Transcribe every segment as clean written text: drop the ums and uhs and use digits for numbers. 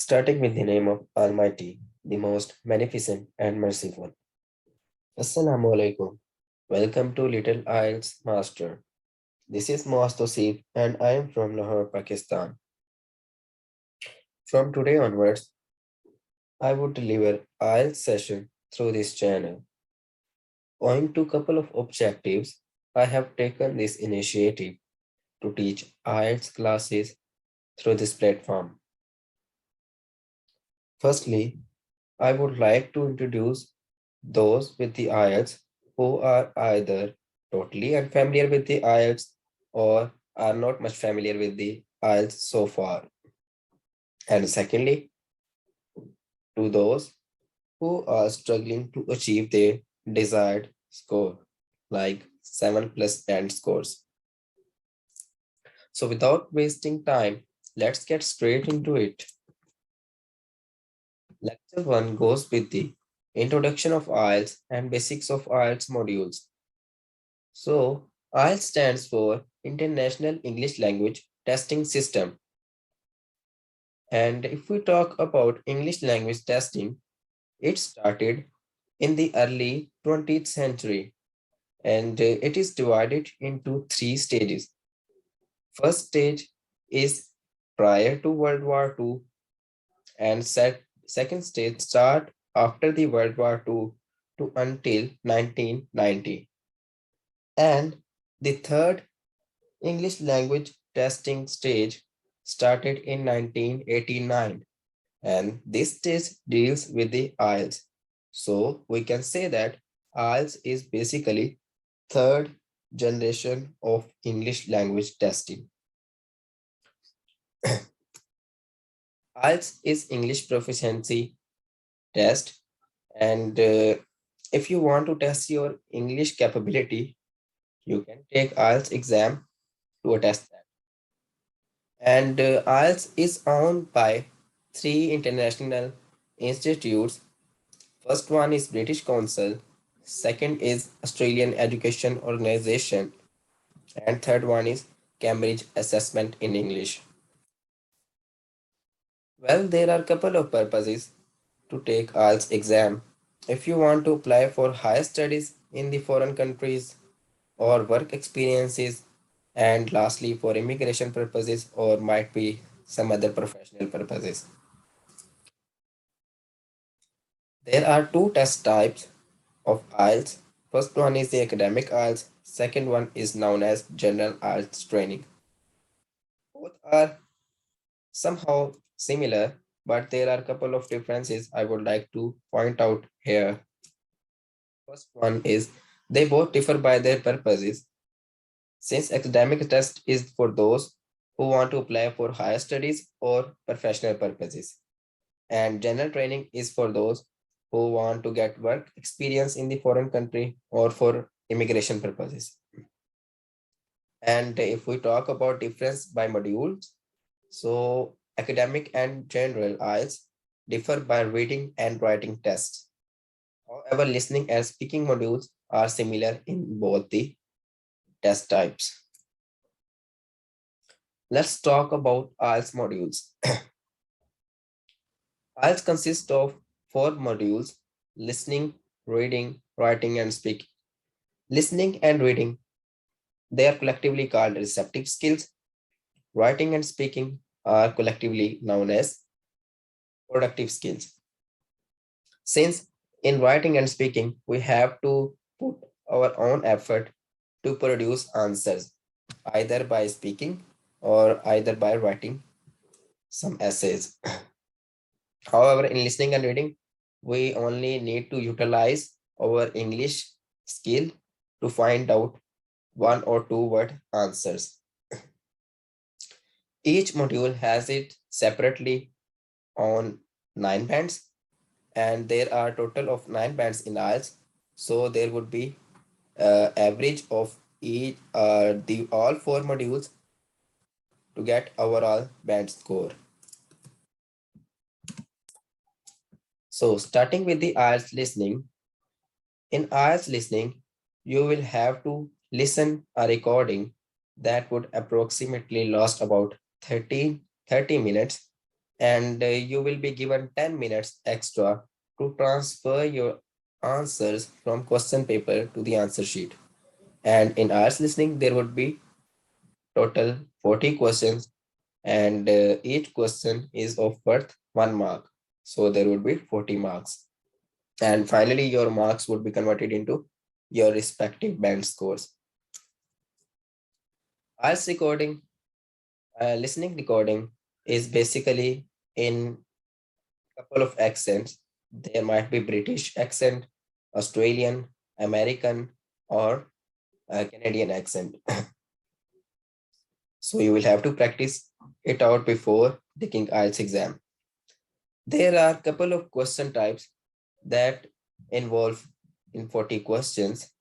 starting with the name of Almighty, the most beneficent and merciful. Assalamu alaikum. Welcome to Little IELTS Master. This is Muaaz Tousif and I am from Lahore, Pakistan. From today onwards, I would deliver IELTS session through this channel. Owing to couple of objectives, I have taken this initiative to teach IELTS classes through this platform. Firstly, I would like to introduce those with the IELTS who are either totally unfamiliar with the IELTS or are not much familiar with the IELTS so far. And secondly, to those who are struggling to achieve their desired score, like 7 plus end scores. So without wasting time, let's get straight into it. Lecture 1 goes with the introduction of IELTS and basics of IELTS modules. So, IELTS stands for International English Language Testing System. And if we talk about English language testing, it started in the early 20th century and it is divided into three stages. First stage is prior to World War II and second stage start after the World War II to until 1990. And the third English language testing stage started in 1989 and this stage deals with the IELTS. So we can say that IELTS is basically third generation of English language testing. IELTS is English proficiency test and if you want to test your English capability, you can take IELTS exam to attest that. And IELTS is owned by three international institutes. First one is British Council, second is Australian Education Organization, and third one is Cambridge Assessment in English. Well, there are a couple of purposes to take IELTS exam. If you want to apply for higher studies in the foreign countries or work experiences, and lastly for immigration purposes or might be some other professional purposes. There are two test types of IELTS. First one is the academic IELTS, second one is known as general IELTS training. Both are somehow similar, but there are a couple of differences I would like to point out here. First one is they both differ by their purposes. Since academic test is for those who want to apply for higher studies or professional purposes, and general training is for those who want to get work experience in the foreign country or for immigration purposes. And if we talk about difference by modules, so academic and general IELTS differ by reading and writing tests. However, listening and speaking modules are similar in both the test types. Let's talk about IELTS modules. IELTS consists of 4 modules: listening, reading, writing, and speaking. Listening and reading, they are collectively called receptive skills. Writing and speaking are collectively known as productive skills. Since in writing and speaking, we have to put our own effort to produce answers, either by speaking or either by writing some essays. However, in listening and reading, we only need to utilize our English skill to find out 1 or 2 word answers. Each module has it separately on 9 bands, and there are total of 9 bands in IELTS. So there would be average of each the all 4 modules to get overall band score. So starting with the IELTS listening, in IELTS listening, you will have to listen a recording that would approximately last about 30 minutes, and you will be given 10 minutes extra to transfer your answers from question paper to the answer sheet. And in hours listening, there would be total 40 questions, and each question is of worth 1 mark. So there would be 40 marks. And finally, your marks would be converted into your respective band scores. IELTS recording, listening recording is basically in couple of accents. There might be British accent, Australian, American, or Canadian accent. So you will have to practice it out before taking IELTS exam. There are a couple of question types that involve in 40 questions.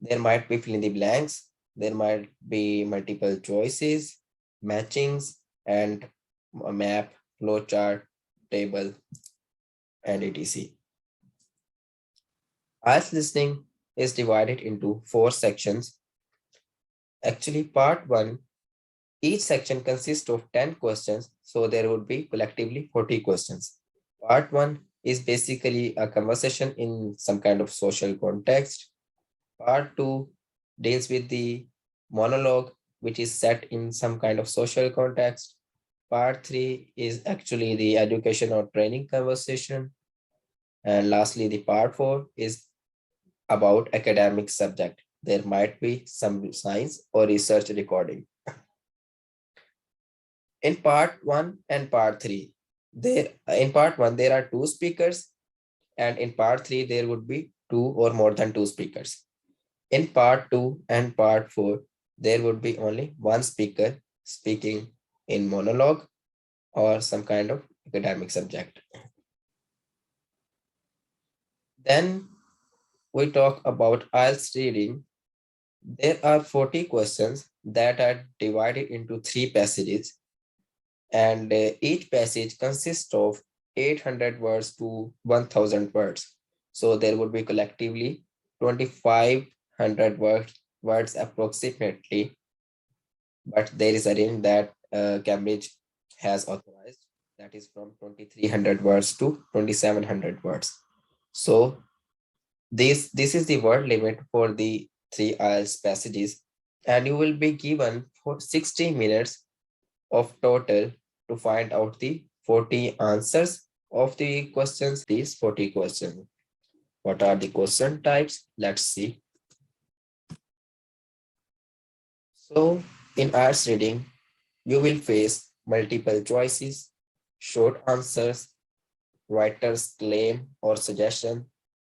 There might be fill in the blanks, there might be multiple choices, matchings, and a map, flowchart, table, and etc. IELTS listening is divided into 4 sections. Actually, part 1, each section consists of 10 questions, so there would be collectively 40 questions. Part 1 is basically a conversation in some kind of social context. Part 2 deals with the monologue, which is set in some kind of social context. Part 3 is actually the education or training conversation. And lastly, the part 4 is about academic subject. There might be some science or research recording. In part 1 and part 3, in part 1 there are 2 speakers, and in part 3 there would be 2 or more than 2 speakers. In part 2 and part 4, there would be only one speaker speaking in monologue or some kind of academic subject. Then we talk about IELTS reading. There are 40 questions that are divided into 3 passages, and each passage consists of 800 words to 1000 words. So there would be collectively 2500 words approximately, but there is a range that Cambridge has authorized, that is from 2300 words to 2700 words. So this is the word limit for the 3 IELTS passages, and you will be given for 60 minutes of total to find out the 40 answers of the questions, these 40 questions. What are the question types? Let's see. So in IELTS reading, you will face multiple choices, short answers, writer's claim or suggestion,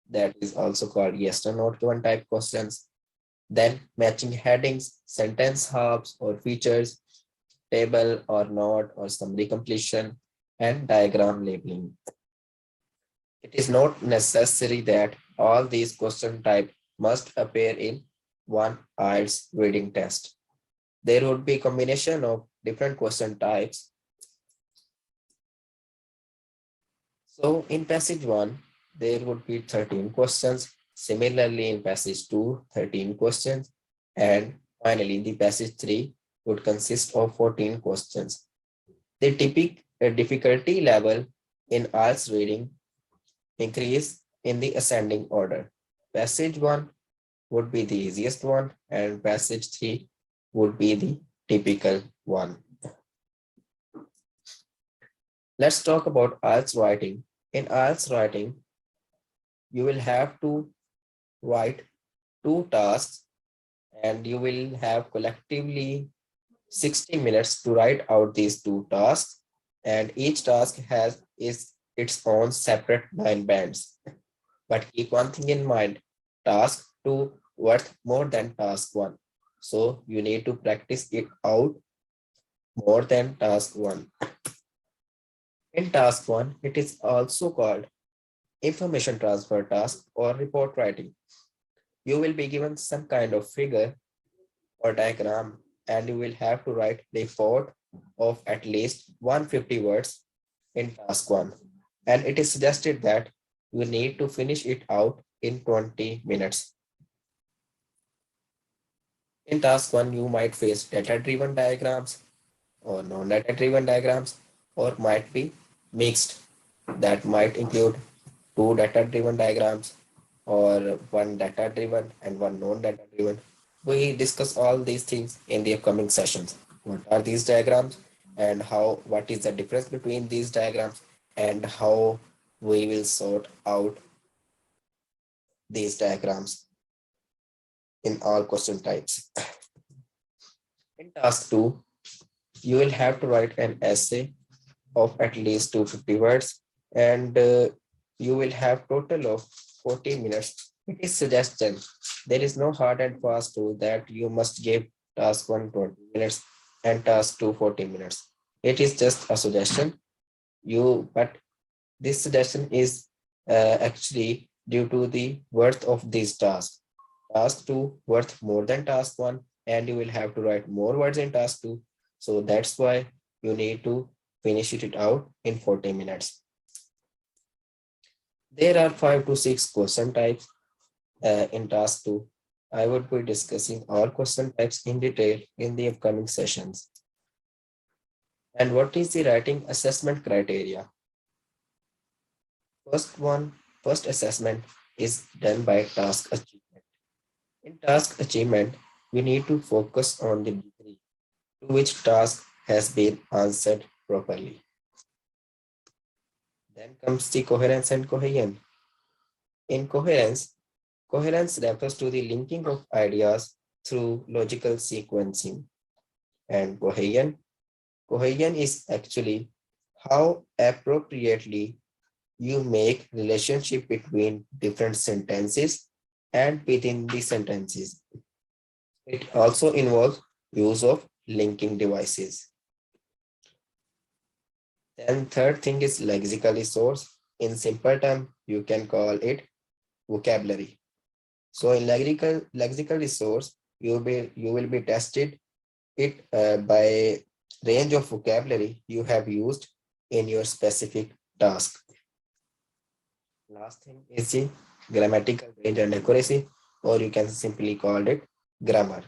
that is also called yes or no given type questions, then matching headings, sentence halves or features, table or node or summary completion, and diagram labeling. It is not necessary that all these question types must appear in one IELTS reading test. There would be a combination of different question types. So in passage 1, there would be 13 questions. Similarly, in passage 2, 13 questions. And finally, the passage 3 would consist of 14 questions. The typical difficulty level in IELTS reading increase in the ascending order. Passage 1 would be the easiest one, and passage 3 would be the typical one. Let's talk about IELTS writing. In IELTS writing, you will have to write 2 tasks, and you will have collectively 60 minutes to write out these 2 tasks, and each task has its own separate 9 bands. But keep one thing in mind, task 2 worth more than task 1. So you need to practice it out more than task 1. In task 1, it is also called information transfer task or report writing. You will be given some kind of figure or diagram, and you will have to write the report of at least 150 words in task 1. And it is suggested that you need to finish it out in 20 minutes. In task 1, you might face data-driven diagrams or non-data-driven diagrams. or might be mixed. That might include two data-driven diagrams or one data-driven and one non-data-driven. We discuss all these things in the upcoming sessions. What are these diagrams and what is the difference between these diagrams and how we will sort out these diagrams in all question types. In task 2, you will have to write an essay of at least 250 words and you will have total of 40 minutes. It is suggestion. There is no hard and fast rule that you must give task 1 20 minutes and task 2 40 minutes. It is just a suggestion. But this suggestion is actually due to the worth of this task. Task 2 worth more than task 1 and you will have to write more words in task 2. So that's why you need to finish it out in 40 minutes. There are 5 to 6 question types in task 2. I would be discussing all question types in detail in the upcoming sessions. And what is the writing assessment criteria? First assessment is done by task achievement. In task achievement, we need to focus on the degree to which task has been answered properly. Then comes the coherence and cohesion. In coherence refers to the linking of ideas through logical sequencing. And cohesion is actually how appropriately you make relationship between different sentences and within the sentences. It also involves use of linking devices. Then third thing is lexical resource. In simple term, you can call it vocabulary. So in lexical resource, you will be tested it by range of vocabulary you have used in your specific task. Last thing is the grammatical range and accuracy, or you can simply call it grammar.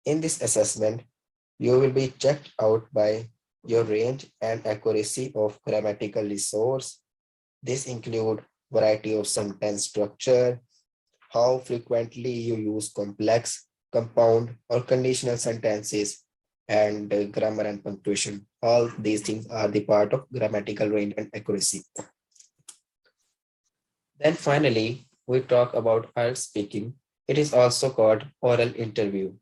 In this assessment, you will be checked out by your range and accuracy of grammatical resource. This include variety of sentence structure, how frequently you use complex, compound, or conditional sentences, and grammar and punctuation. All these things are the part of grammatical range and accuracy. Then finally, we talk about IELTS speaking. It is also called oral interview,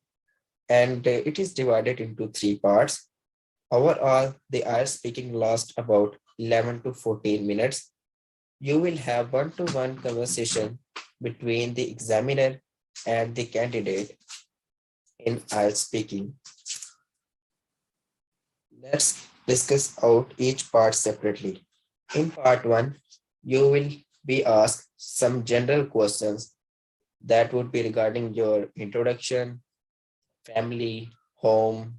and it is divided into three parts. Overall, the IELTS speaking lasts about 11 to 14 minutes. You will have one-to-one conversation between the examiner and the candidate in IELTS speaking. Let's discuss out each part separately. In part 1, you will be asked some general questions that would be regarding your introduction, family, home,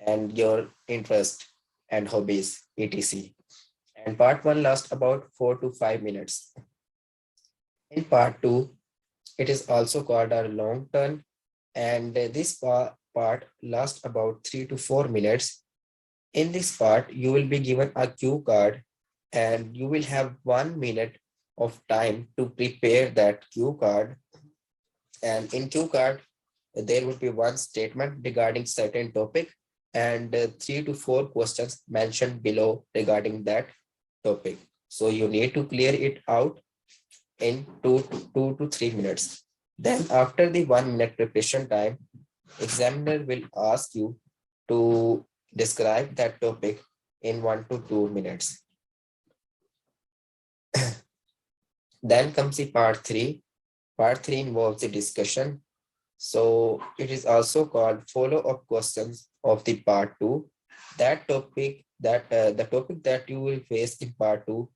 and your interest and hobbies, etc. And part 1 lasts about 4 to 5 minutes. In part 2, it is also called a long turn, and this part lasts about 3 to 4 minutes. In this part, you will be given a cue card and you will have 1 minute of time to prepare that cue card. And in cue card, there would be one statement regarding certain topic and 3 to 4 questions mentioned below regarding that topic. So you need to clear it out in 2 to 3 minutes. Then after the 1 minute preparation time, examiner will ask you to describe that topic in 1 to 2 minutes. Then comes the part 3. Part 3 involves the discussion. So it is also called follow-up questions of the part 2. The topic that you will face in part 2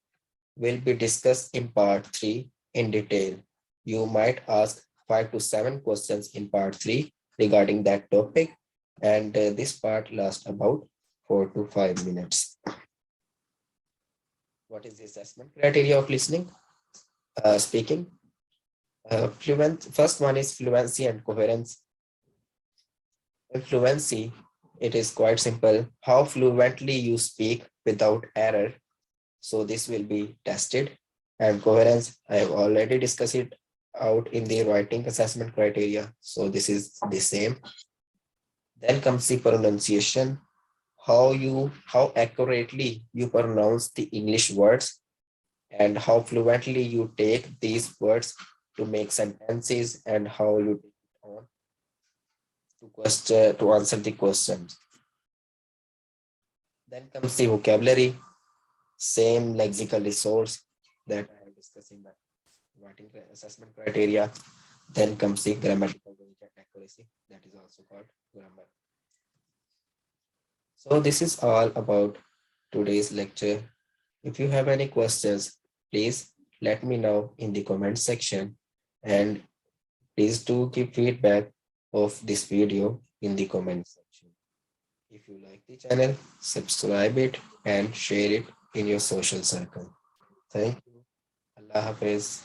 will be discussed in part 3 in detail. You might ask 5 to 7 questions in part 3 regarding that topic, and this part lasts about 4 to 5 minutes. What is the assessment criteria of listening? Speaking. First one is fluency and coherence. In fluency, It is quite simple. How fluently you speak without error. So this will be tested. And coherence, I have already discussed it out in the writing assessment criteria. So this is the same. Then comes the pronunciation, how accurately you pronounce the English words and how fluently you take these words to make sentences and how you take it on to answer the questions. Then comes the vocabulary, same lexical resource that I have discussed in the writing assessment criteria. Then comes the grammatical range and accuracy, that is also called grammar. So this is all about today's lecture. If you have any questions, please let me know in the comment section, and please do give feedback of this video in the comment section. If you like the channel, subscribe it and share it in your social circle. Thank you. Allah Hafiz.